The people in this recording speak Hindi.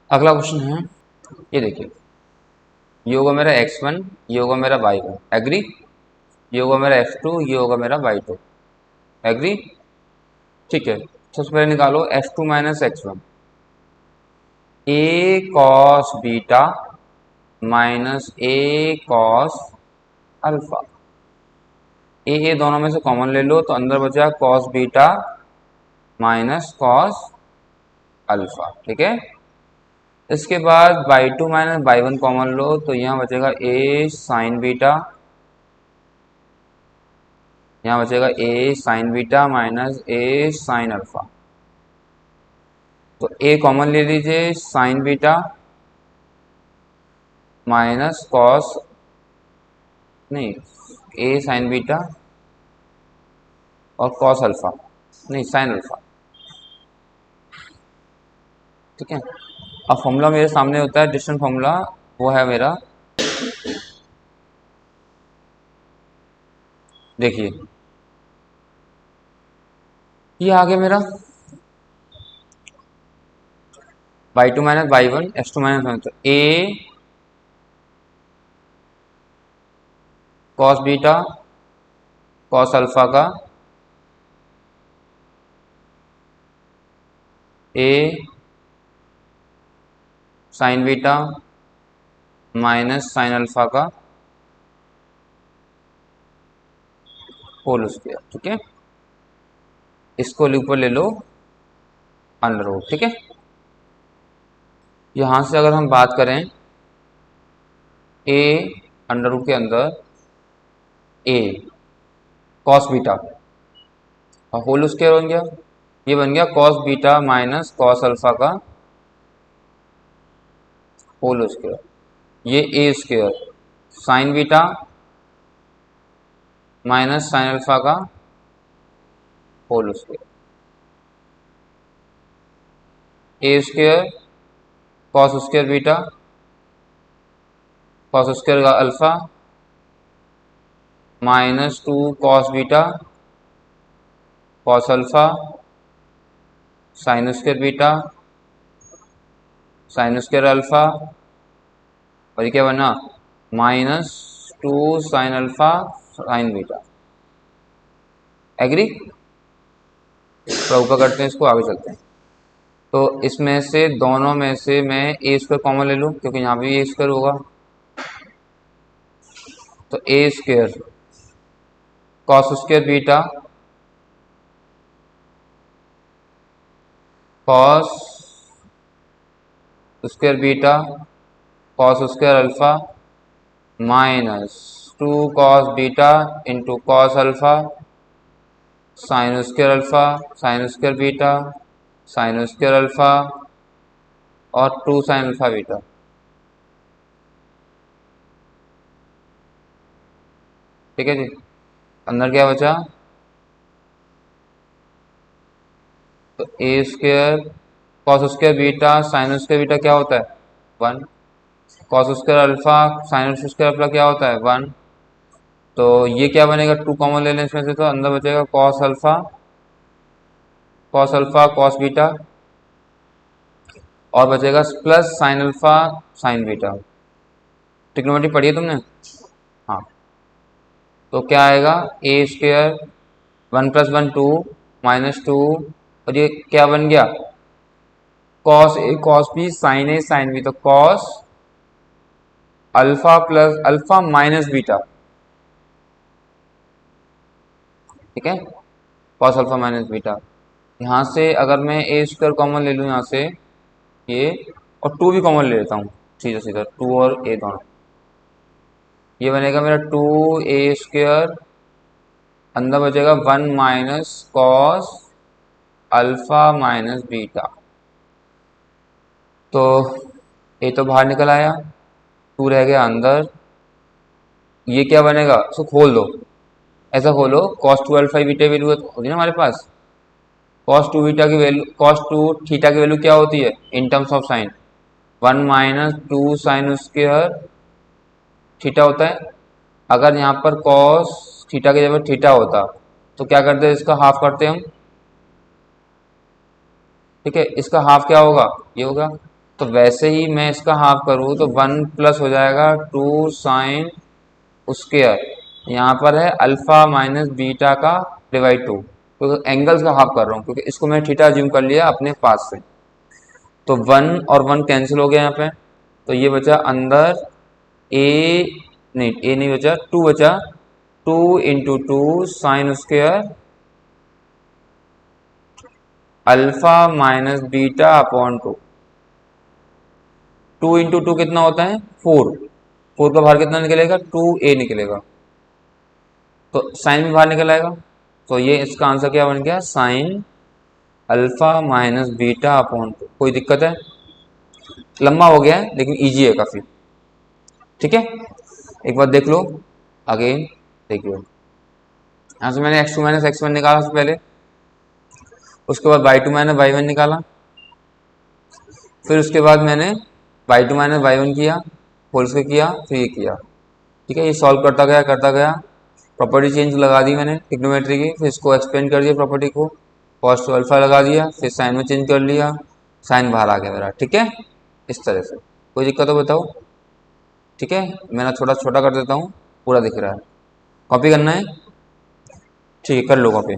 अगला क्वेश्चन है, ये देखिए, ये होगा मेरा x1, ये होगा मेरा y1, एग्री। ये होगा मेरा f2, ये होगा मेरा y2, एग्री। ठीक है, सबसे पहले निकालो f2 minus x1। a cos beta minus a cos alpha. A दोनों में से कॉमन ले लो तो अंदर बचा cos beta minus cos alpha, ठीक है। इसके बाद y2 माइनस y1 कॉमन लो तो यहाँ बचेगा a साइन बीटा, यहाँ बचेगा a sign beta minus a sine alpha. तो a कॉमन ले लीजिए, साइन बीटा माइनस कॉस, नहीं, a साइन बीटा और कॉस अल्फा, नहीं साइन अल्फा, ठीक है। अब फॉर्मूला मेरे सामने होता है डिस्टेंस फॉर्मूला, वो है मेरा, देखिए ये आ गया मेरा y2 minus y1 x2 minus y1, तो a cos beta cos alpha का a sign beta minus sine alpha का होल स्क्वायर, ठीक है। इसको ऊपर ले लो अंडर रूट, ठीक है। यहां से अगर हम बात करें a अंडर रूट के अंदर a कॉस बीटा और होल स्क्वायर बन गया, ये बन गया cos beta minus cos alpha का होल स्क्वायर, ये a square sine beta minus sine alpha का whole square, a square cos square beta cos square का alpha minus 2 cos beta cos alpha sine square beta sine square alpha, और ये क्या बना minus 2 sine alpha sine beta, agree. थोड़ा ऊपर करते हैं इसको, आगे चलते हैं। तो इसमें से दोनों में से मैं ए स्क्वायर कॉमन ले लूँ क्योंकि यहाँ भी ए स्क्वायर होगा, तो a square cos square beta cos square beta cos square alpha minus 2 cos beta into cos alpha sine square beta sine square alpha और 2 साइन अल्फा बीटा, ठीक है जी। अंदर क्या बचा, तो a square cos square beta sine square beta क्या होता है 1, cos square alpha sine square alpha क्या होता है 1, तो ये क्या बनेगा 2 कॉमन ले लें इसमें से, तो अंदर बचेगा कॉस अल्फा कॉस बीटा और बचेगा plus sign alpha sine beta. Trigonometry पढ़ी है तुमने, हाँ। तो क्या आएगा ए स्क्वायर 1 प्लस 1 2 माइनस 2, और ये क्या बन गया cos A cos B sign A sine B, तो cos alpha plus alpha minus beta, ठीक है, कॉस अल्फा माइनस बीटा। यहाँ से अगर मैं ए स्क्वायर कॉमन ले लूँ यहाँ से ये, और 2 भी कॉमन ले लेता हूँ, सीधा सीधा 2 और ए दोनों, ये बनेगा मेरा 2 ए स्क्वायर, अंदर बचेगा 1 minus cos alpha minus beta, तो ए तो बाहर निकल आया, 2 रह गया अंदर, ये क्या बनेगा, इसको खोल दो, ऐसा खोलो cos 2 अल्फा बीटा वैल्यू होगी ना हमारे पास, cos 2 बीटा की वैल्यू cos 2 थीटा की वैल्यू क्या होती है in terms of sine 1 minus 2 sine square theta होता है। अगर यहाँ पर cos थीटा की जगह थीटा होता तो क्या करते हैं, इसका हाफ करते हम, ठीक है, इसका हाफ क्या होगा ये होगा, तो वैसे ही मैं इसका हाफ करूँ तो 1 प्लस हो जाएगा 2 साइन स्क्वायर, यहाँ पर है अल्फा माइनस बीटा का डिवाइड 2, तो एंगल्स का हाफ कर रहा हूँ क्योंकि इसको मैं थीटा अज्यूम कर लिया अपने पास से। तो 1 और 1 कैंसिल हो गया यहाँ पे, तो ये बचा अंदर ए, नहीं ए नहीं बचा, 2 बचा, 2 into 2 sign square alpha minus beta upon 2। 2 into 2 कितना होता है 4, 4 का बाहर कितना निकलेगा 2a निकलेगा, तो साइन भी बाहर निकल आएगा। तो ये इसका आंसर क्या बन गया, sine alpha minus beta upon 2। कोई दिक्कत है? लंबा हो गया है लेकिन इजी है काफ़ी। ठीक है, एक बार देख लो अगेन, देखिए यहाँ से मैंने x2 माइनस x1 निकाला सबसे पहले, उसके बाद y2 माइनस y1 निकाला, फिर उसके बाद मैंने y2 माइनस y1 किया, होल स्क्वायर किया, फिर ये किया। ठीक है, ये सॉल्व करता गया, प्रॉपर्टी चेंज लगा दी मैंने ट्रिग्नोमेट्री की, फिर इसको एक्सपेंड कर दिया प्रॉपर्टी को, कॉस टू अल्फा लगा दिया, फिर साइन में चेंज कर लिया, साइन बाहर आ गया मेरा। ठीक है, इस तरह से कोई दिक्कत हो बताओ। ठीक है, मैं थोड़ा छोटा कर देता हूँ, पूरा दिख रहा है। कॉपी करना है? ठीक है, कर लो कॉपी।